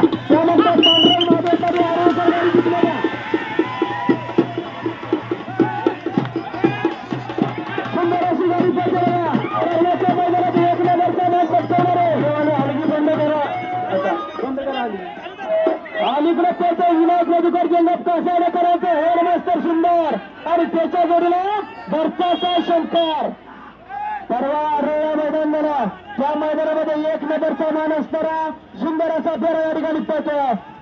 त्यानंतर पांढरे मादेकरी आरोग्य गाडी जिंकलेल्या सुंदर अशी गाडी पडलेल्या पहिल्याच्या मैदानात एक नंबरचा मॅच पटकवणारे हलगी बंद करा अलीकडे त्याचा विनायक मधुकर जंगप कसायला करायचं हेड मास्टर सुंदर आणि त्याच्या जोडीला भरताचा शंकर परवा आरोळ्या मैदान झाला त्या मैदानामध्ये एक नंबरचा मान असणारा सुंदर असा फेरा या ठिकाणी पळतो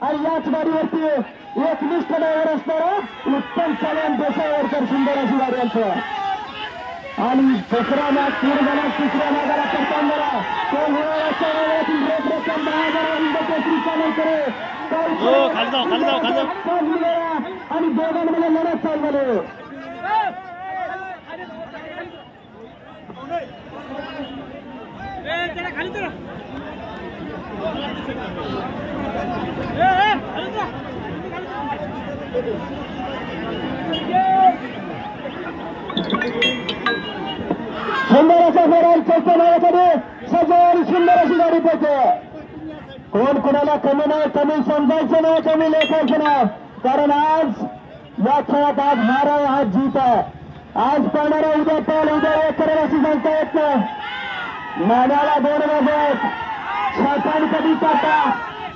आणि याच गाडीवरती एक निष्ठ ड्रायव्हर असणारा उत्तम चालन देशावरकर सुंदर अशी गाडी आमचं आणि दुसरा मॅच पूर्ण झाला तिसऱ्या भागाला करताना तो होणाऱ्या वेळातील रोख रक्कम 10,000 केसरी चालू करे आणि दोघांमध्ये लढत चालू झाले सुंदर असा फेरा चौथ्या नावाकडे सजवून सुंदर अशी गाडी पडते कोण कोणाला कमी नाही कमी समजायचं नाही कमी लेखायचं नाही कारण आज या खेळात आज हार आहे आज जीत आहे आज पळणारा उद्या पळ उद्या एक करेल अशी सांगता येत नाही नाण्याला 2 बाजू आहेत शासन कधी काटा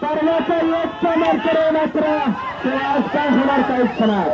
तरण्याचा एक समर करे मात्र ते आज काय होणार काहीच नाही